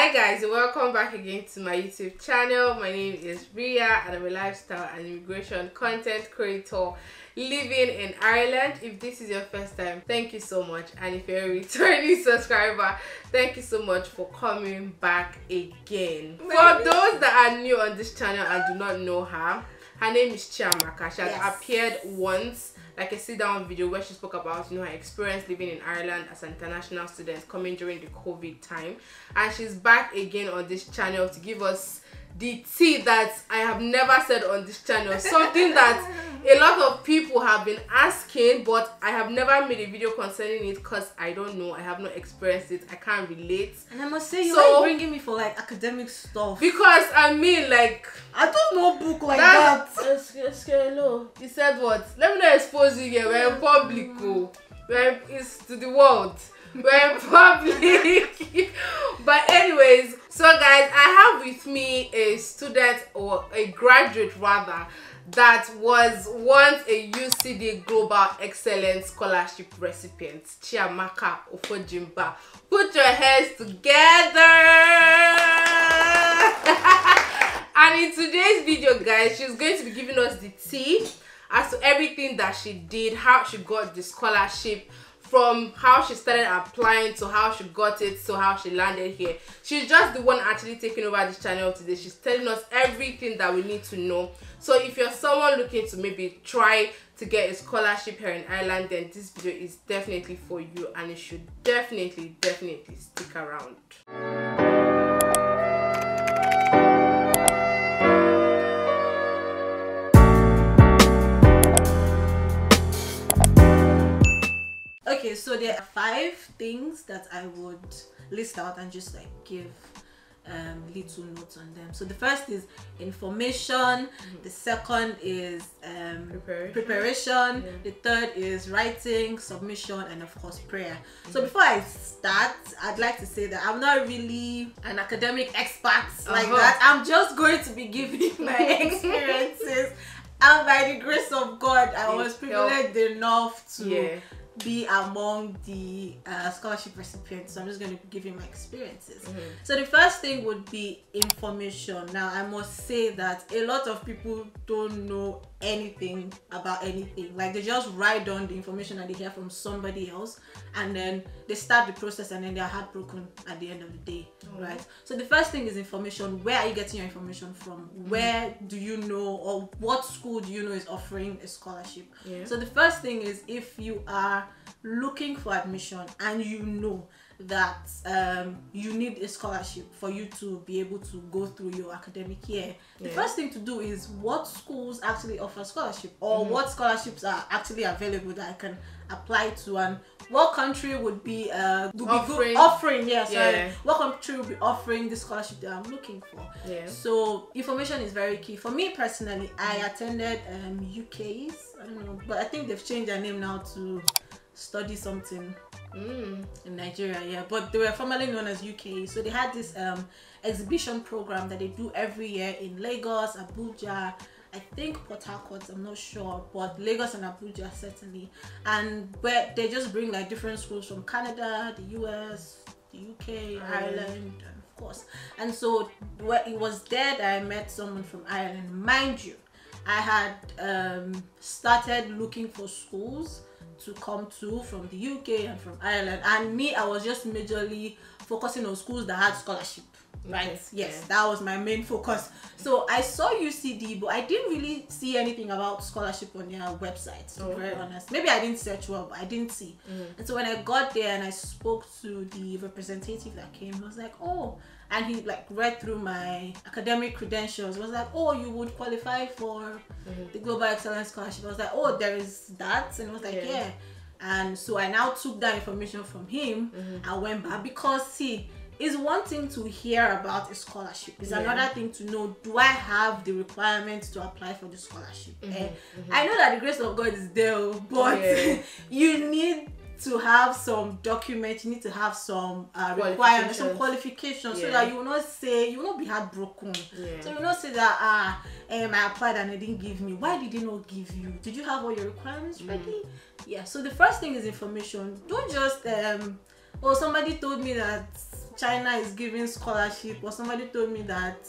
Hi guys, and welcome back again to my YouTube channel. My name is Ria and I'm a lifestyle and immigration content creator living in Ireland. If this is your first time, thank you so much, and if you're a returning subscriber, thank you so much for coming back again. For those that are new on this channel and do not know her name is Chiamaka. She has appeared once, like a sit-down video where she spoke about, you know, her experience living in Ireland as an international student coming during the COVID time, and she's back again on this channel to give us the tea that I have never said on this channel, something that a lot of people have been asking, but I have never made a video concerning it because I don't know, I have not experienced it, I can't relate. And I must say, you are bringing me for like academic stuff, because I mean, like, I don't know book like that. Hello, you said what? Let me not expose you here. We're in public, it's to the world. We're in public. But anyways, so guys, I have with me a student, or a graduate rather, that was once a UCD Global Excellence Scholarship recipient, Chiamaka Ofojimba. Put your hands together. And in today's video, guys, she's going to be giving us the tea as to everything that she did, how she got the scholarship, from how she started applying to how she got it to how she landed here. She's just the one actually taking over this channel today. She's telling us everything that we need to know. So if you're someone looking to maybe try to get a scholarship here in Ireland, then this video is definitely for you, and you should definitely stick around. Okay, so there are 5 things that I would list out and just like give little notes on them. So the first is information, the second is preparation, the third is writing, submission, and of course prayer. So before I start, I'd like to say that I'm not really an academic expert like that. I'm just going to be giving my experiences, and by the grace of God, I was privileged enough to be among the scholarship recipients. So I'm just going to give you my experiences. So the first thing would be information. Now I must say that a lot of people don't know anything about anything. Like, they just write down the information that they hear from somebody else, and then they start the process, and then they're heartbroken at the end of the day, right? So the first thing is information. Where are you getting your information from? Where do you know, or what school do you know is offering a scholarship? So the first thing is, if you are looking for admission and you know that you need a scholarship for you to be able to go through your academic year, the first thing to do is, what schools actually offer scholarship, or what scholarships are actually available that I can apply to, and what country would be offering what country would be offering the scholarship that I'm looking for. So information is very key. For me personally, I attended UK's, I don't know, but I think they've changed their name now to Study something in Nigeria, but they were formerly known as UK. So they had this exhibition program that they do every year in Lagos, Abuja, I think Port Harcourt, I'm not sure, but Lagos and Abuja certainly, and where they just bring like different schools from Canada, the US, the UK, Ireland, and of course. And so it was there that I met someone from Ireland. Mind you, I had started looking for schools to come to from the UK and from Ireland, and me, I was just majorly focusing on schools that had scholarship, right? That was my main focus. So I saw UCD, but I didn't really see anything about scholarship on their website, to be very honest. Maybe I didn't search well, but I didn't see. And so when I got there and I spoke to the representative that came, I was like, oh, and he like read through my academic credentials. He was like, oh, you would qualify for the Global Excellence Scholarship. I was like, oh, there is that? And I was like, yeah. And so I now took that information from him and went back, because see, it's one thing to hear about a scholarship, it's another thing to know, do I have the requirements to apply for the scholarship? I know that the grace of God is there, but you need to have some documents, you need to have some requirements, some qualifications, so that you will not be heartbroken. So you will not say that I applied and they didn't give me. Why did they not give you? Did you have all your requirements ready? So the first thing is information. Don't just somebody told me that China is giving scholarship, or somebody told me that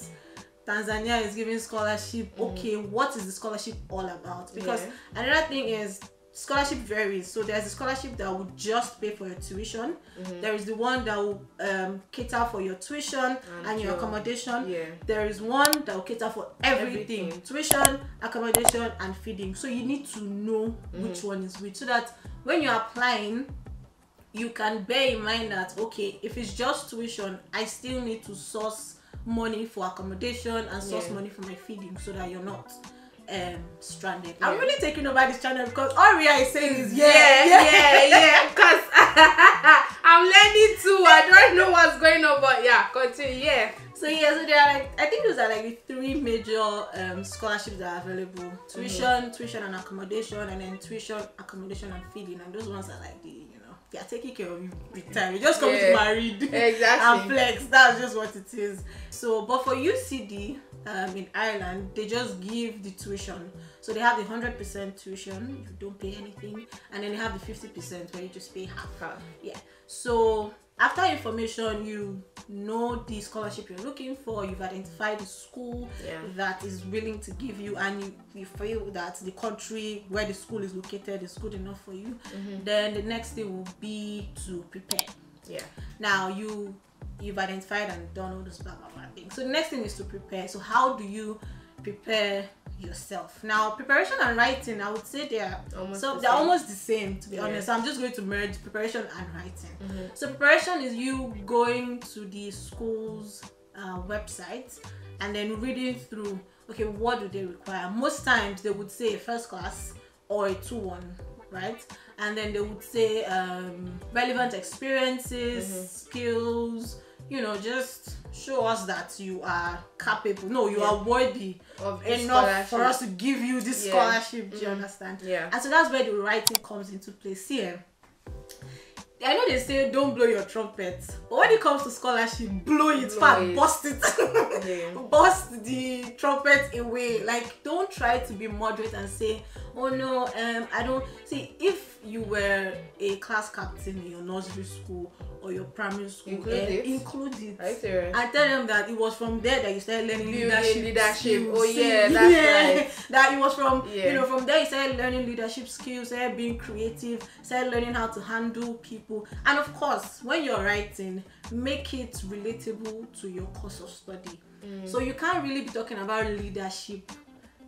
Tanzania is giving scholarship. Okay, what is the scholarship all about? Because another thing is scholarship varies. So there's a scholarship that will just pay for your tuition. There is the one that will cater for your tuition and your accommodation. There is one that will cater for everything. Tuition, accommodation, and feeding. So you need to know which one is which, so that when you're applying, you can bear in mind that, okay, if it's just tuition, I still need to source money for accommodation and source money for my feeding, so that you're not stranded. I'm really taking over this channel because all Ria is saying is because I'm learning too. I don't know what's going on, but continue. So there are like, I think those are like the three major scholarships that are available: tuition, tuition and accommodation, and then tuition, accommodation and feeding. And those ones are like they are taking care of you big time. You just come to married and flex. That's just what it is. So, but for UCD in Ireland, they just give the tuition. So they have the 100% tuition, you don't pay anything, and then they have the 50% where you just pay half. So after information, you know the scholarship you're looking for, you've identified the school that is willing to give you, and you feel that the country where the school is located is good enough for you, then the next thing will be to prepare. Now you've identified and done all those blah blah blah things. So the next thing is to prepare. So how do you prepare yourself? Now, preparation and writing, I would say they're almost the same, to be honest. So I'm just going to merge preparation and writing. So preparation is you going to the school's website and then reading through, okay, what do they require? Most times they would say a first class or a 2-1, right? And then they would say relevant experiences, skills, just show us that you are capable. No, you are worthy of enough for us to give you this scholarship. Do you understand? And so that's where the writing comes into place here. I know they say don't blow your trumpet, but when it comes to scholarship, blow it fast, bust it, bust the trumpet away. Like, don't try to be moderate and say, oh no, I don't see. If you were a class captain in your nursery school or your primary school, include it. And tell them that it was from there that you started learning leadership skills. Oh yeah, that's right. That it was from from there you started learning leadership skills, started being creative, started learning how to handle people. And of course, when you're writing, make it relatable to your course of study. So you can't really be talking about leadership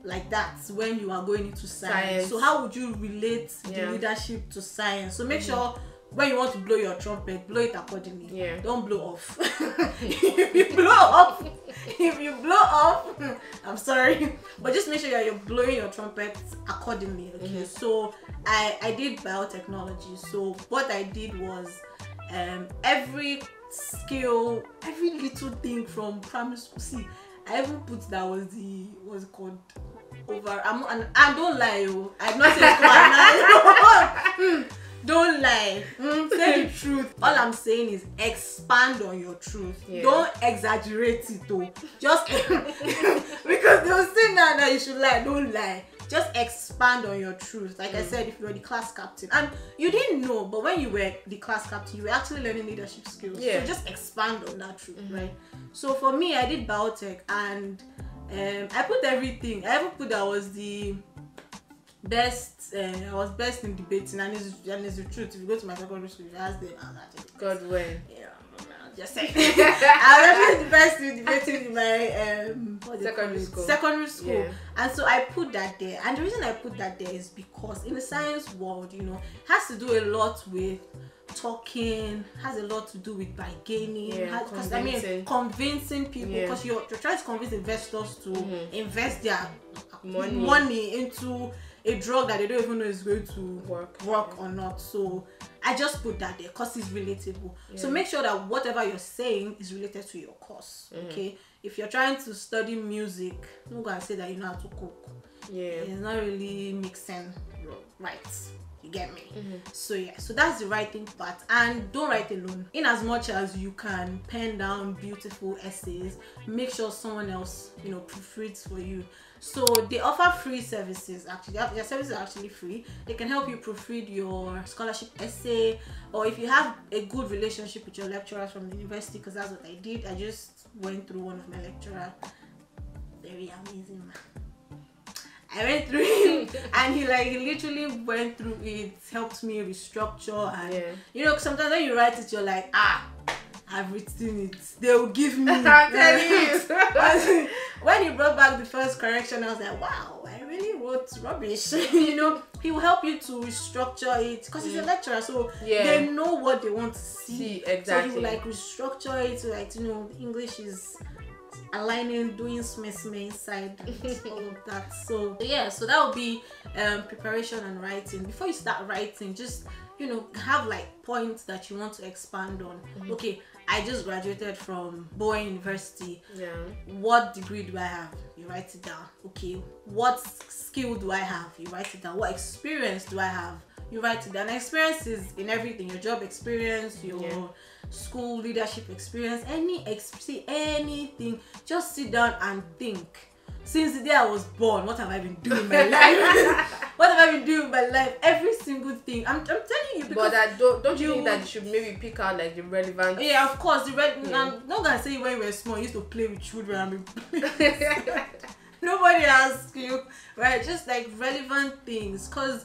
like that when you are going into science. So how would you relate the leadership to science? So make sure when you want to blow your trumpet, blow it accordingly. Don't blow off. if you blow off, I'm sorry, but just make sure you're blowing your trumpet accordingly. Okay. So I did biotechnology. So what I did was every skill, every little thing from primary school. See, I even put that was the what's it called over. I don't lie. I'm not saying don't lie. Say the truth. All I'm saying is expand on your truth. Don't exaggerate it though. Just because they will say now that you should lie. Don't lie. Just expand on your truth. Like I said, if you were the class captain and you didn't know, but when you were the class captain, you were actually learning leadership skills. So just expand on that truth, right? So for me, I did biotech and I put everything. I even put that I was the best. I was best in debating, and it's the truth. If you go to my secondary school, you ask them, I was actually God when. Just saying. I was actually the best in debating in my secondary school. And so I put that there. And the reason I put that there is because in the science world, it has to do a lot with talking, has a lot to do with bargaining, convincing people, because you're trying to convince investors to invest their money into a drug that they don't even know is going to work or not. So I just put that there because it's relatable. So make sure that whatever you're saying is related to your course. Okay, if you're trying to study music, don't go and say that you know how to cook. It's not really mixing right. You get me? So yeah, so that's the writing part. And don't write alone. In as much as you can pen down beautiful essays, make sure someone else, you know, proofreads for you. So they offer free services. Actually, their services are actually free. They can help you proofread your scholarship essay, or if you have a good relationship with your lecturers from the university, because that's what I did. I just went through one of my lecturers. Very amazing man. I went through him and he literally went through it, helped me restructure, and you know, sometimes when you write it, you're like, I've written it. They will give me. I'm telling you. When he brought back the first correction, I was like, wow, I really wrote rubbish. You know, he will help you to restructure it because he's a lecturer, so they know what they want to see. Exactly. So he will restructure it, so you know, English is aligning, doing smith inside, all of that. So yeah, so that would be preparation and writing. Before you start writing, just, you know, have points that you want to expand on. Okay, I just graduated from Bowen University. What degree do I have? You write it down. Okay, what skill do I have? You write it down. What experience do I have? You write it down. Experience is in everything. Your job experience, your school leadership experience, anything. Just sit down and think. Since the day I was born, what have I been doing in my life? What have I been doing in my life? Every single thing. I'm telling you. Because but don't you think that you should maybe pick out the relevant? Yeah, of course. I'm not gonna say when we were small, you used to play with children. Nobody asked you, right? Just relevant things, because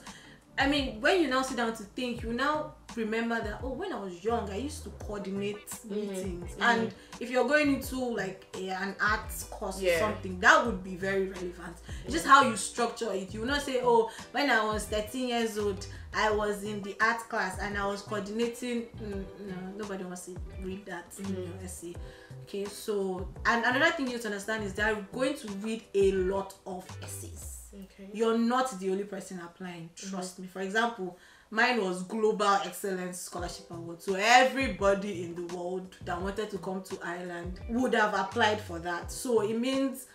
I mean, when you now sit down to think, you now remember that, oh, when I was young, I used to coordinate meetings. And if you're going into an arts course or something, that would be very relevant. It's just how you structure it. You will not say, oh, when I was 13 years old, I was in the art class and I was coordinating. No, nobody wants to read that in your essay. Okay, so, and another thing you have to understand is that you're going to read a lot of essays. Okay. You're not the only person applying, trust me. For example, mine was Global Excellence Scholarship Award. So everybody in the world that wanted to come to Ireland would have applied for that. So it means,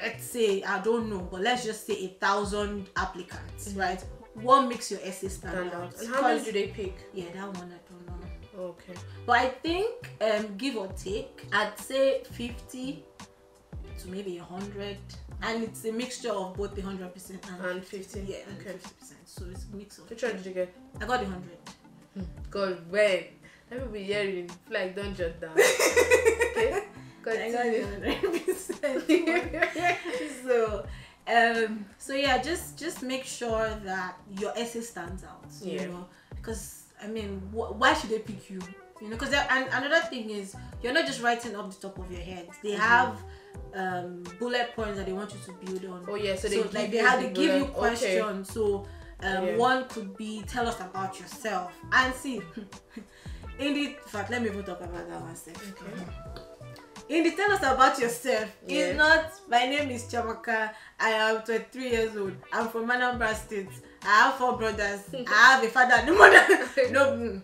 let's say, I don't know, but let's just say 1,000 applicants, right? What makes your essay stand out? And how many do they pick? Yeah, that one I don't know. Okay. But I think, give or take, I'd say 50 to maybe 100. And it's a mixture of both the 100% and 50. Yeah, okay. 50%. So it's a mix of. Which one did you get? I got the 100. God, when? Let me be hearing. Don't jot down. Okay? I got the 100%. So yeah, just make sure that your essay stands out. You know, because I mean, why should they pick you? You know, because and another thing is, you're not just writing off the top of your head. They have bullet points that they want you to build on. Oh yeah, so they give you questions. Okay. So one could be, tell us about yourself. And see, in fact, let me even talk about that one second. Okay. In the tell us about yourself, it's not, my name is Chamaka, I am 23 years old, I'm from Anambra State, I have 4 brothers, I have a father and a mother.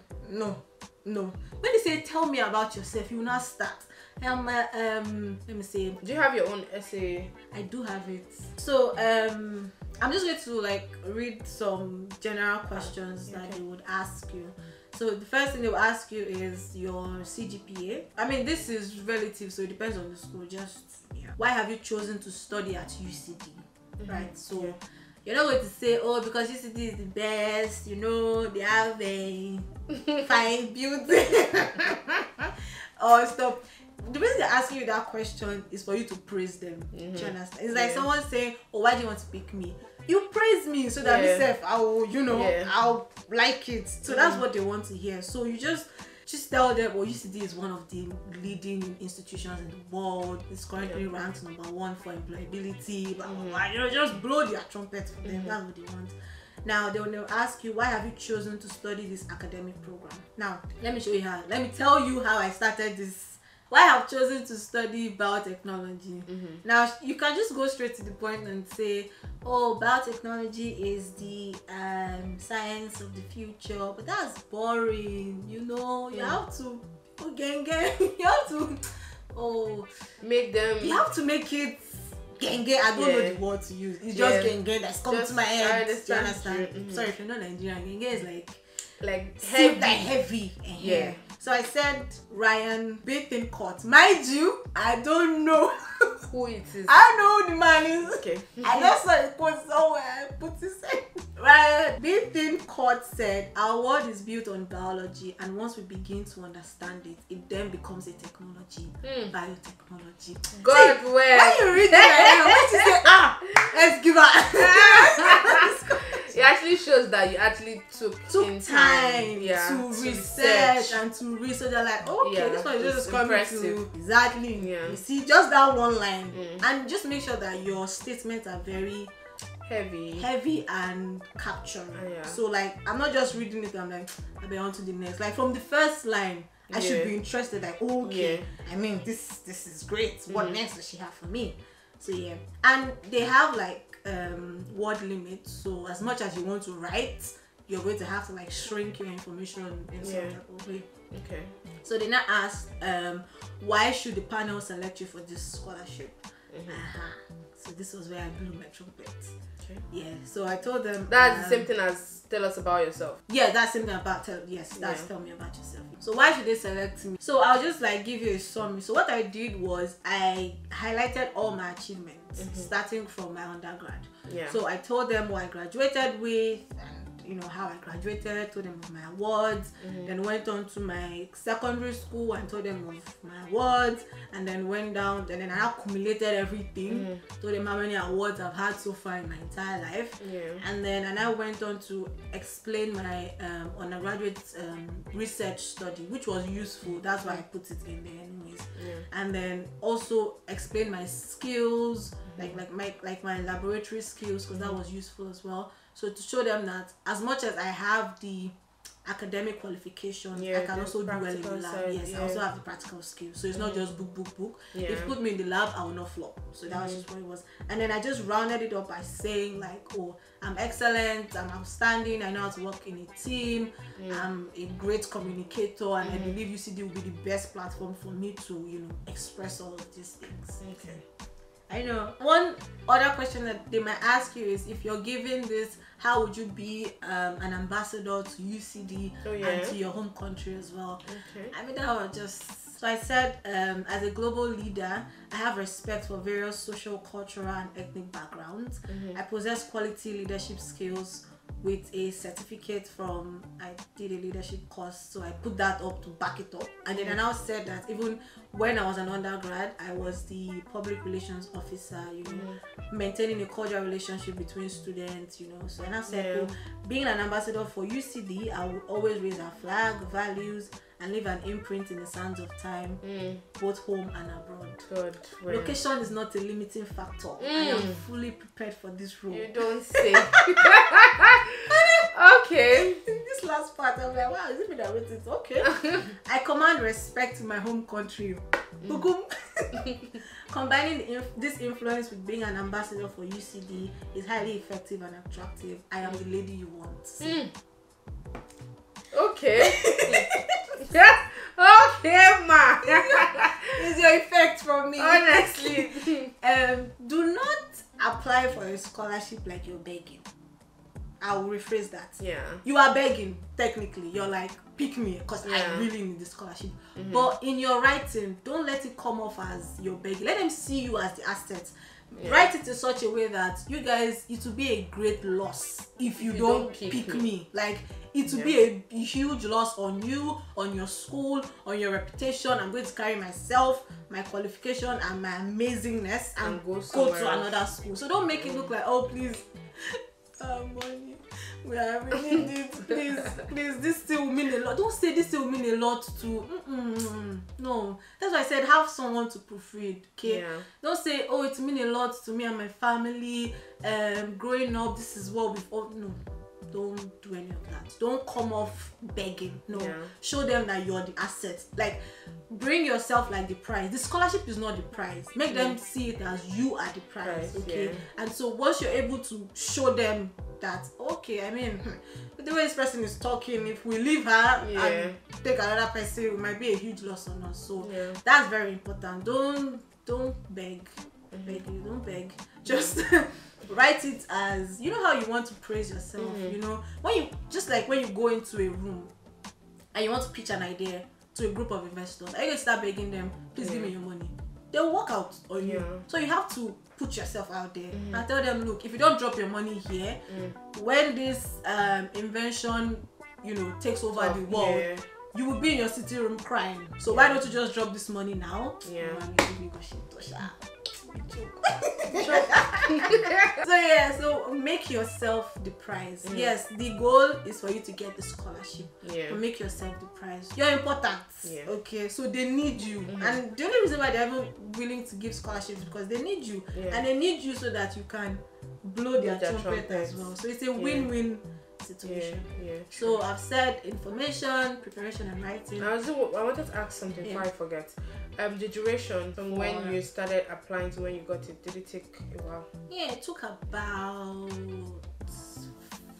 No. When they say tell me about yourself, you will not start. Let me see. Do you have your own essay? I do have it. So I'm just going to read some general questions that they would ask you. So the first thing they will ask you is your CGPA. I mean, this is relative, so it depends on the school. Why have you chosen to study at UCD? Right. So you're not going to say, oh, because UCD is the best. You know, they have a fine beauty or stuff. The reason they're asking you that question is for you to praise them. Do you understand? It's like someone saying, oh, why do you want to pick me? You praise me so that myself, I'll like it. So that's what they want to hear. So you just tell them, well, UCD is one of the leading institutions in the world. It's currently ranked number 1 for employability. Blah, blah, blah. You know, just blow their trumpet for them. That's what they want. Now they will ask you, why have you chosen to study this academic program? Now let me show you how. Let me tell you how I started this. Why I've chosen to study biotechnology. Now you can just go straight to the point and say, oh, biotechnology is the science of the future, but that's boring. You know, you have to you have to make them. You have to make it genge. I don't know the word to use. It's just genge that's come to my head. Do you understand? Mm-hmm. Sorry if you're not Nigerian. Genge is like heavy. Yeah. So I said Ryan Bathing Court. Mind you, I don't know who it is. I know who the man is. Okay. I just saw a quote somewhere. I put it said Ryan Bathing Court said, "Our world is built on biology, and once we begin to understand it, it then becomes a technology, biotechnology." God, see, where? When you read it, when you say, let's give her. It actually shows that you actually took time to research and to read. So they're like, okay, this one is just coming to exactly. Yeah. You see, just that one line, and just make sure that your statements are very heavy and capturing. So like, I'm not just reading it. I'm like, I'll be on to the next. Like from the first line, I should be interested. Like, okay, I mean, this is great. What next does she have for me? So yeah, and they have like word limit, so as much as you want to write, you're going to have to like shrink your information in some type of way. Okay. So they now asked, why should the panel select you for this scholarship? So this was where I blew my trumpet. Okay. Yeah. So I told them that's the same thing as tell us about yourself. Yeah, that's something about tell me about yourself. So why should they select me? So I'll just like give you a summary. So what I did was I highlighted all my achievements starting from my undergrad. Yeah. So I told them what I graduated with and you know how I graduated, told them of my awards, then went on to my secondary school and told them of my awards, and then went down and then I accumulated everything, told them how many awards I've had so far in my entire life, and then I went on to explain my undergraduate research study, which was useful. That's why I put it in there anyways, and then also explain my skills, like my laboratory skills, because that was useful as well. So to show them that as much as I have the academic qualifications, I can also do well in the lab. Yes, I also have the practical skills. So it's not just book. If you put me in the lab, I will not flop. So that was just what it was. And then I just rounded it up by saying like, oh, I'm excellent, I'm outstanding, I know how to work in a team, I'm a great communicator, and I believe UCD will be the best platform for me to, you know, express all of these things. Okay. I know. One other question that they might ask you is, if you're given this, how would you be an ambassador to UCD and to your home country as well? Okay. I mean, that was just... So I said, as a global leader, I have respect for various social, cultural, and ethnic backgrounds. I possess quality leadership skills with a certificate from, I did a leadership course, so I put that up to back it up. And then I now said that even when I was an undergrad, I was the public relations officer, you know, maintaining a cordial relationship between students, you know. So I now said, well, being an ambassador for UCD, I would always raise our flag, values, and leave an imprint in the sands of time, both home and abroad. Good. Location is not a limiting factor. I am fully prepared for this role. You don't say. Okay. This last part, I'm like, wow, is it me that wrote it? Okay. I command respect to my home country. Combining this influence with being an ambassador for UCD is highly effective and attractive. I am the lady you want. Okay. Okay, ma. Is your effect from me? Honestly. Do not apply for a scholarship like you're begging. I will rephrase that. Yeah. You are begging, technically. You're like, pick me because I really need the scholarship. But in your writing, don't let it come off as you're begging. Let them see you as the asset. Write it in such a way that you guys, it will be a great loss if you don't pick me. Like, it will be a huge loss on you, on your school, on your reputation. I'm going to carry myself, my qualification, and my amazingness and go to another school. So don't make it look like, oh, please, money, we are really need please, this still will mean a lot. Don't say this still will mean a lot to no. That's why I said have someone to proofread. Okay, don't say, oh, it mean a lot to me and my family. Growing up, this is what we've all. No, don't do any of that. Don't come off begging. No, show them that you're the asset. Like, bring yourself like the prize. The scholarship is not the prize. Make them see it as you are the prize. Okay, and so once you're able to show them that, okay, I mean, the way this person is talking, if we leave her and take another person, it might be a huge loss on us. So that's very important. Don't beg. begging. Don't beg. Just write it as, you know how you want to praise yourself. You know, when you go into a room and you want to pitch an idea to a group of investors, are you going to start begging them, please give me your money? They'll walk out on you. So you have to put yourself out there and tell them, look, if you don't drop your money here, when this invention, you know, takes over the world, you will be in your sitting room crying. So why don't you just drop this money now? So make yourself the prize. Yes, the goal is for you to get the scholarship. But make yourself the prize. You're important. Okay, so they need you. And the only reason why they're even willing to give scholarships is because they need you. And they need you so that you can blow their trumpet as well. So it's a win-win situation. So I've said information, preparation, and writing. I wanted to ask something before I forget. The duration from when you started applying to when you got it, did it take a while? Yeah, it took about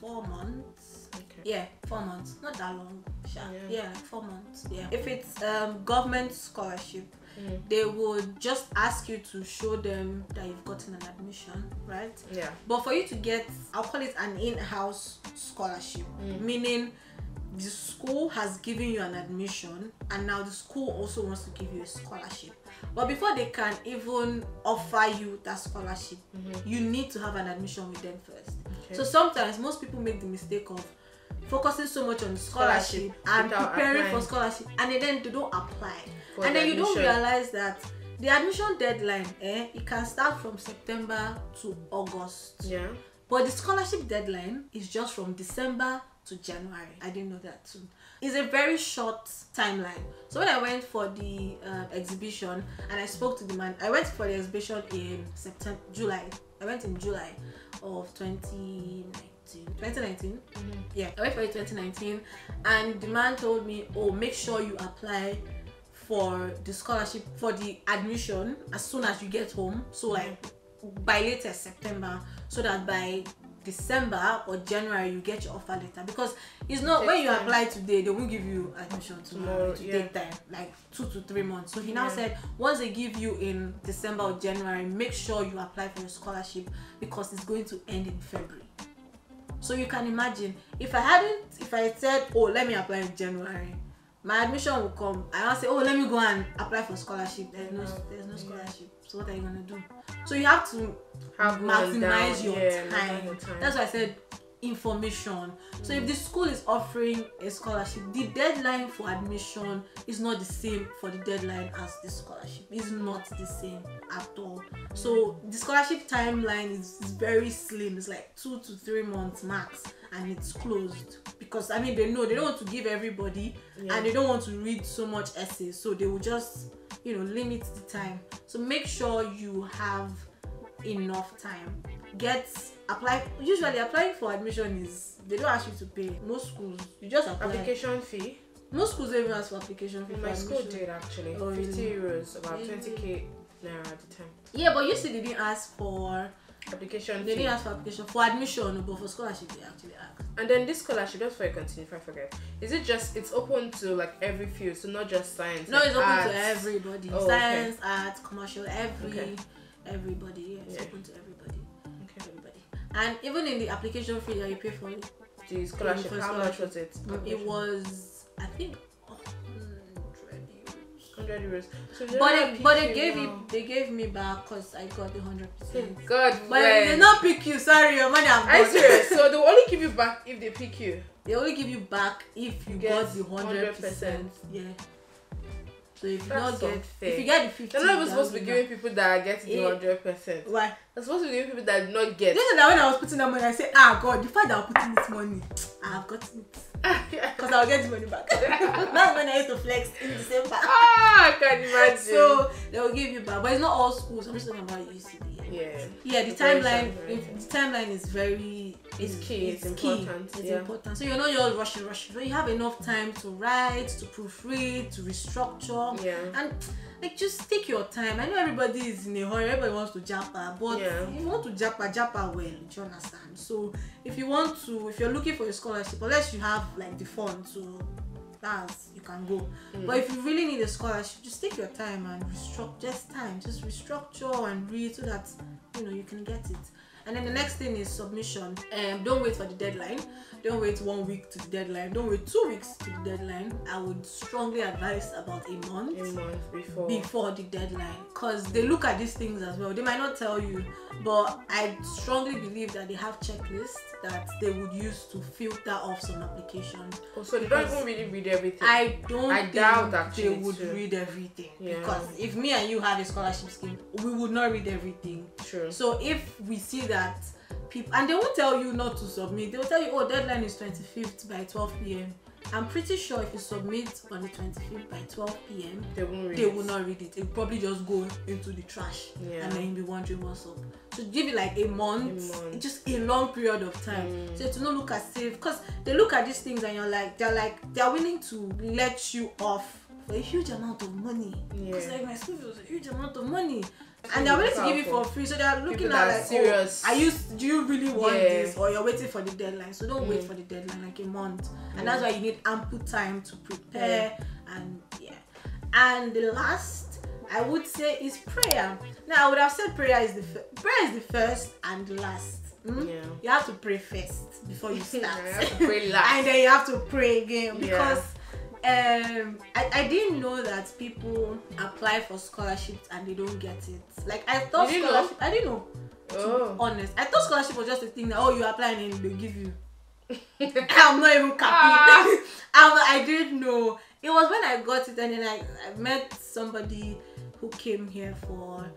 4 months. Okay. Yeah, 4 months. Not that long. Yeah, like 4 months. Yeah. If it's government scholarship, they would just ask you to show them that you've gotten an admission, right? Yeah. But for you to get, I'll call it an in-house scholarship, meaning the school has given you an admission and now the school also wants to give you a scholarship. But before they can even offer you that scholarship, you need to have an admission with them first. So sometimes most people make the mistake of focusing so much on the scholarship and preparing for scholarship, and then they don't apply. And then you don't realize that the admission deadline, it can start from September to August. But the scholarship deadline is just from December to January. I didn't know that too. It's a very short timeline. So when I went for the exhibition and I spoke to the man, I went for the exhibition in July. I went in July of 2019. Yeah, I went for it 2019, and the man told me, oh, make sure you apply for the scholarship, for the admission as soon as you get home. So like by latest September, so that by December or January you get your offer letter. Because it's not when you apply today, they won't give you admission tomorrow. It take time, like 2 to 3 months. So he now said once they give you in December or January, make sure you apply for your scholarship because it's going to end in February. So you can imagine, if I said, oh, let me apply in January, my admission will come. I will say, oh, let me go and apply for scholarship. There's no scholarship. So what are you gonna do? So you have to maximize your time. That's why I said information. So if the school is offering a scholarship, the deadline for admission is not the same for the deadline as the scholarship. It's not the same at all. So the scholarship timeline is very slim. It's like 2 to 3 months max, and it's closed because they know they don't want to give everybody, and they don't want to read so much essays, so they will just limit the time. So make sure you have enough time. Usually applying for admission they don't ask you to pay. Most schools, you just apply. Application fee? Most schools don't even ask for application fee. My school did actually. 50 euros, about 20k naira at the time. Yeah, but you see they didn't ask for application fee. They didn't ask for application for admission, but for scholarship they actually asked. And then this scholarship, just before I continue, if I forget, is it just, it's open to like every field, so not just science? No, it's open to everybody. Science, arts, commercial, everybody. Yeah, it's open to everybody. Everybody. And even in the application fee that you pay for it, the scholarship, how much was it? It was, I think, 100 euros. So but they gave me back because I got the 100%. God, but they did not pick you. Sorry, your money. I'm serious. So they will only give you back if they pick you. They only give you back if you got the 100%. Yeah. So if you not get, if you get the 50, they're not even supposed to be giving people that get the 100%. Why? They're supposed to be giving people that did not get. Listen, that when I was putting that money, I said, God, the fact that I'm putting this money, I have gotten it. Because I'll get the money back. That's when I used to flex in December. I can imagine. So they will give you back, but it's not all schools. I'm just talking about UCD. Yeah, the timeline is very. It's key. It's important. It's important. So you're not just rushing. So you have enough time to write, to proofread, to restructure. And just take your time. I know everybody is in a hurry. Everybody wants to japa, but if you want to japa well. Do you understand? So if you're looking for a scholarship, unless you have the fund to That's you can go. But if you really need a scholarship, just take your time and just restructure and read so that you can get it. And then the next thing is submission. Don't wait for the deadline. Don't wait 1 week to the deadline. Don't wait 2 weeks to the deadline. I would strongly advise about a month before the deadline, because they look at these things as well. They might not tell you, but I strongly believe that they have checklists that they would use to filter off some applications. Oh, so they don't even really read everything. I doubt that they would too. read everything, because if me and you have a scholarship scheme, we would not read everything. True. So if we see that people, and they won't tell you not to submit, they will tell you, oh, deadline is 25th by 12 p.m. I'm pretty sure if you submit on the 25th by 12 p.m. they will not read it. It will probably just go into the trash, and then you'll be wondering what's up. So give it like a month. Just a long period of time. So to not look as if, because they look at these things and they're willing to let you off for a huge amount of money. Because like my school was a huge amount of money. And they're willing to give it for free, so they're looking at like, serious. Do you really want this, or you're waiting for the deadline? So don't wait for the deadline, like a month. And that's why you need ample time to prepare. And the last I would say is prayer. Now I would have said prayer is the first and the last. You have to pray first before you start. You have to pray last. And then you have to pray again, because I didn't know that people apply for scholarships and they don't get it. Like I thought scholarship, I didn't know. To be honest, I thought scholarship was just a thing that you apply and then they give you. I'm not even capping. I didn't know. It was when I got it, and then I met somebody who came here for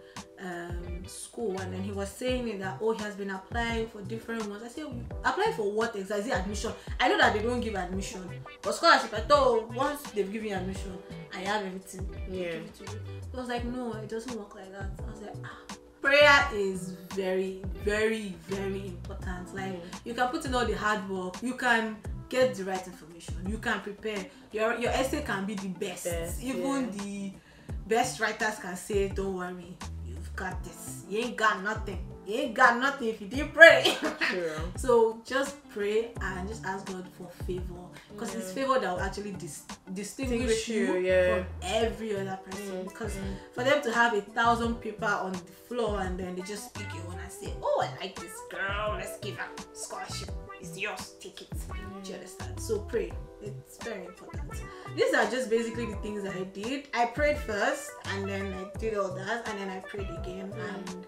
school, and then he was saying that he has been applying for different ones. I said, applying for what exactly? Is it admission? I know that they don't give admission, but scholarship, I thought once they've given you admission, I have everything. Give it to you. He was like, no, it doesn't work like that. I was like, prayer is very, very, very important. Like you can put in all the hard work, you can get the right information, you can prepare. Your essay can be the best. Even the best writers can say, don't worry, you've got this. You ain't got nothing. You ain't got nothing if you didn't pray. So just pray and just ask God for favor, because it's favor that will actually distinguish you from every other person. Because for them to have 1,000 people on the floor and then they just pick you and say, oh, I like this girl, let's give her scholarship, it's yours, take it. Do you understand? So pray. It's very important. These are just basically the things that I did. I prayed first, and then I did all that, and then I prayed again. And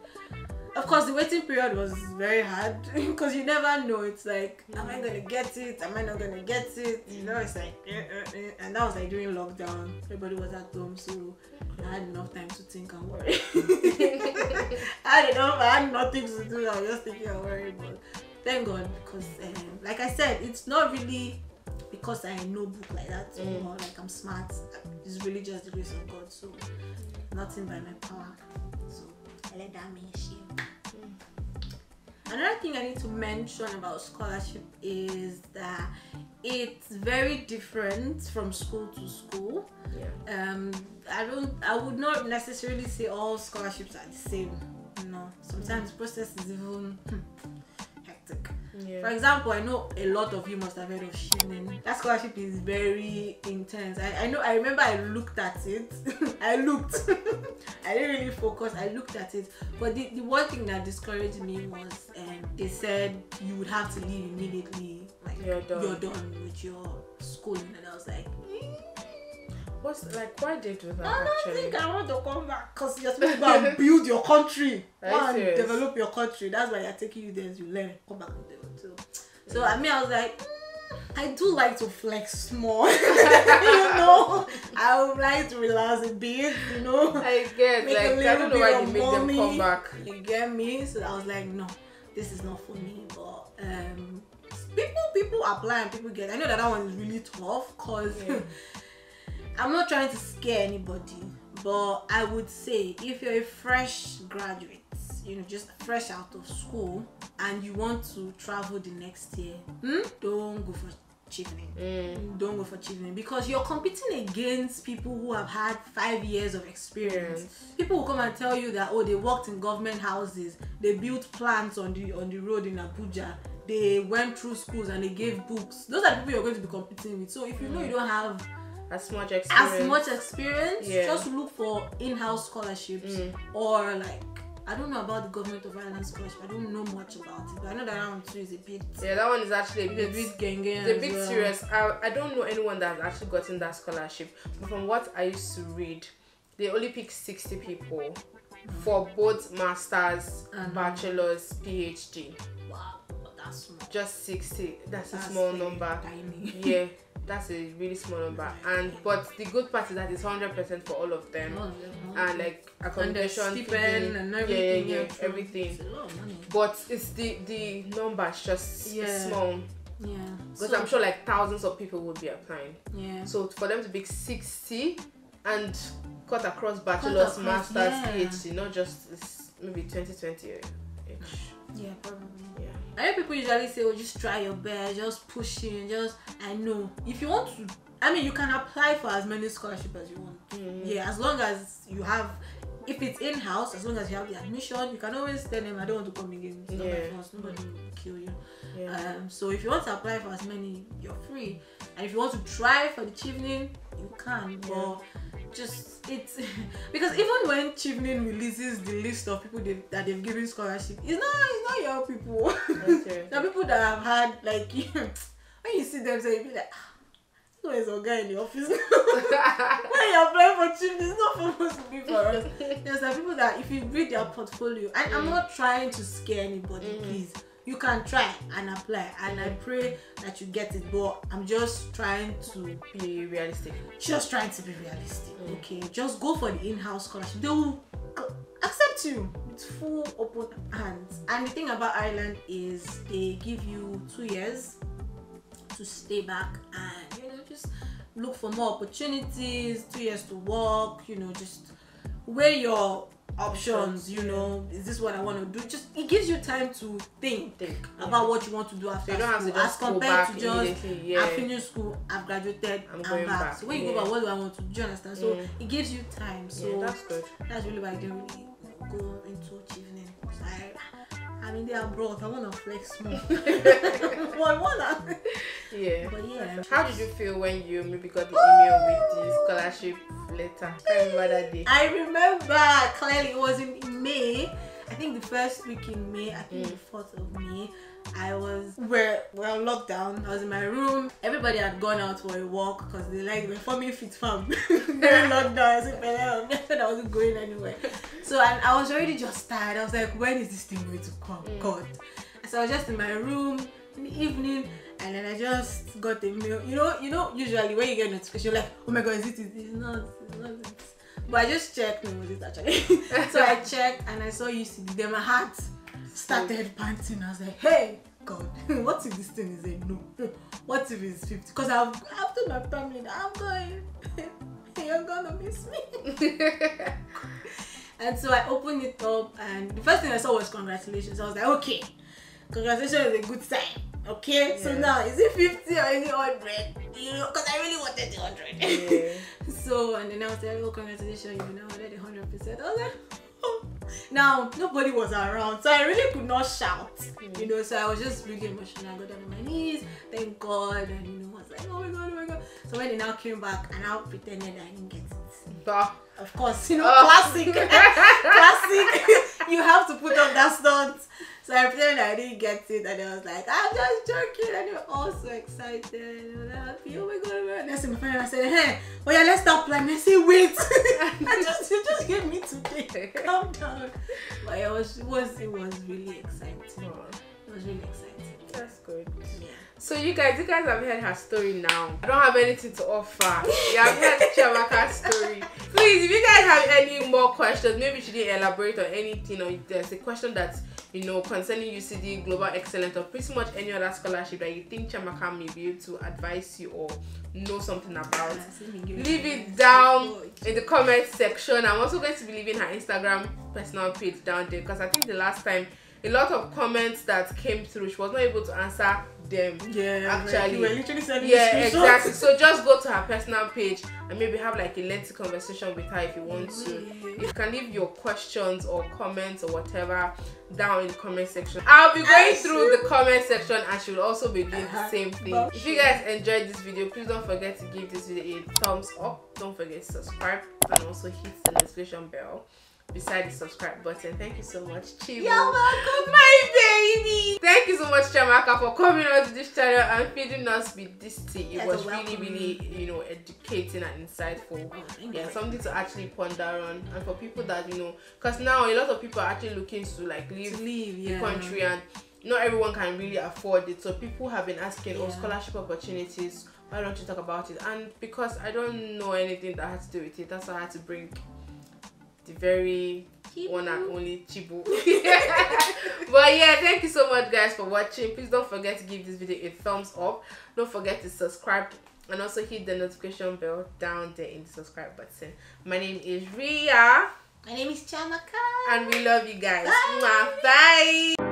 of course the waiting period was very hard, because you never know. It's like, am I gonna get it? Am I not gonna get it? It's like and that was like during lockdown. Everybody was at home, so I had enough time to think and worry. I had nothing to do. I was just thinking and worrying. But thank God, because like I said, it's not really because I know book like that, or like I'm smart. It's really just the grace of God. So nothing by my power. So I let that mean shame. Another thing I need to mention about scholarship is that it's very different from school to school. I would not necessarily say all scholarships are the same. Sometimes the process is even hectic. For example, I know a lot of you must have heard of Canon. That scholarship is very intense. I remember I looked at it. I didn't really focus. I looked at it. But the one thing that discouraged me was they said you would have to leave immediately. Like you're done with your schooling. And I was like, why did you do that? I don't think I want to come back, because you're supposed to go and build your country. And develop your country. That's why you're taking you there as you learn. Come back and develop too. So I was like, I do like to flex more. I would like to relax a bit, I get, I don't know why you make them come back. You get me? So I was like, no, this is not for me. But people apply and people get. I know that one is really tough, because I'm not trying to scare anybody, but I would say if you're a fresh graduate, just fresh out of school, and you want to travel the next year, don't go for cheapening. Don't go for cheapening, because you're competing against people who have had 5 years of experience. People will come and tell you that they worked in government houses, they built plants on the road in Abuja, they went through schools and they gave books. Those are the people you're going to be competing with. So if you know you don't have as much experience, just look for in-house scholarships or like, I don't know about the government of Ireland scholarship. I don't know much about it, but I know that one too is a bit. Yeah, that one is actually a bit gang. Serious. I don't know anyone that has actually gotten that scholarship, but from what I used to read, they only pick 60 people for both masters, bachelors, PhD. Wow, that's small. Just 60. That's a small number. Tiny. Yeah. That's a really small number, but the good part is that it's 100% for all of them, and like accommodation, and stipend, and everything. Everything. It's a lot of money. But it's the number is just small. Yeah. Because I'm sure like thousands of people would be applying. Yeah. So for them to pick 60 and cut across bachelor's, masters, PhD, not just maybe 2020 each. Yeah, probably. Yeah. I know people usually say, "Oh, just try your best, just push in, I know if you want to. I mean, you can apply for as many scholarships as you want. Yeah, as long as you have, if it's in-house, as long as you have the admission, you can always tell them, I don't want to come again. It's not my fault. Nobody will kill you. Yeah. So if you want to apply for as many, you're free. And if you want to try for the Chevening, you can. But just it's because even when Chevening releases the list of people that they've given scholarship, it's not your people. Okay. The people that have had like when you see them, so you be like, there's a guy in the office. When you apply for Chevening, it's not supposed to be for us. There's some people that if you read their portfolio, and I'm not trying to scare anybody, please. You can try and apply, and I pray that you get it, but I'm just trying to be realistic. Okay, just go for the in-house scholarship. They will accept you with full open hands. And the thing about Ireland is they give you 2 years to stay back and just look for more opportunities, 2 years to work, just weigh your options, is this what I want to do? Just it gives you time to think about what you want to do after school, have to just as compared to just I finished school, I've graduated, I'm back. So when you go back, what do I want to do? Do you understand? So it gives you time. So that's good. That's really why I didn't really go into Chevening. I mean, they are broad. I want to flex more. Yeah. But yeah. How did you feel when you maybe got the email with the scholarship letter? I remember that day. I remember clearly. It was in May. I think the first week in May. I think the 4th of May. We're on lockdown. I was in my room. Everybody had gone out for a walk because they were forming fit fam. During lockdown, I said I wasn't going anywhere. So and I was already just tired. I was like, when is this thing going to come? God. So I was just in my room in the evening, and then I just got a mail. Usually when you get a notification, you're like, oh my God, is it? It's not it. But I just checked. No, was it actually? So I checked and I saw UCD. Then my heart started panting. I was like, hey God, what if this thing is a no? What if it's 50? Because I've told my family that I'm going. You're gonna miss me. And so I opened it up, and the first thing I saw was congratulations. I was like, okay, congratulations is a good sign. Okay, so now is it 50 or is it 100? Because I really wanted the 100. Yeah. So and then I was like, oh, congratulations, you now ordered 100%. I was like, oh. Now nobody was around, so I really could not shout. So I was just really emotional. I got down on my knees, thank God, and I was like, oh my God. So when they now came back, and I pretended I didn't get it. Of course, classic. You have to put up that stunt. So I pretended I didn't get it, and I was like, I'm just joking, and they were all so excited. And happy. Oh my God! And I said, my friend, I said, hey, oh yeah, let's stop planning. I said, wait, you just gave me today. Calm down. But it was really exciting. It was really exciting. That's good. Yeah. So you guys have heard her story now. I don't have anything to offer. You have heard Chiamaka's story. Please, if you guys have any more questions, maybe she didn't elaborate on anything, or if there's a question that's concerning UCD Global Excellence or pretty much any other scholarship that you think Chiamaka may be able to advise you or know something about, leave it down in the comment section. I'm also going to be leaving her Instagram personal page down there, because I think the last time a lot of comments that came through, she was not able to answer them. Yeah, actually. Like you were literally sending Yeah, screenshots. exactly. So just go to her personal page and maybe have like a lengthy conversation with her if you want to. You can leave your questions or comments or whatever down in the comment section. I'll be going through the comment section and she will also be doing the same thing. If you guys enjoyed this video, please don't forget to give this video a thumbs up. Don't forget to subscribe and also hit the notification bell beside the subscribe button. Thank you so much, Chibu. You're welcome, my baby. Thank you so much, Chiamaka, for coming on to this channel and feeding us with this tea. It was really, you know, educating and insightful. Yeah, something to actually ponder on, and for people that, you know, because now a lot of people are actually looking to like leave the country, and not everyone can really afford it. So people have been asking, oh, scholarship opportunities, why don't you talk about it? And because I don't know anything that has to do with it, that's why I had to bring the very one and only Chibu. But yeah, thank you so much guys for watching. Please don't forget to give this video a thumbs up. Don't forget to subscribe and also hit the notification bell down there in the subscribe button. My name is Ria. My name is Chiamaka. And we love you guys. Bye. Bye.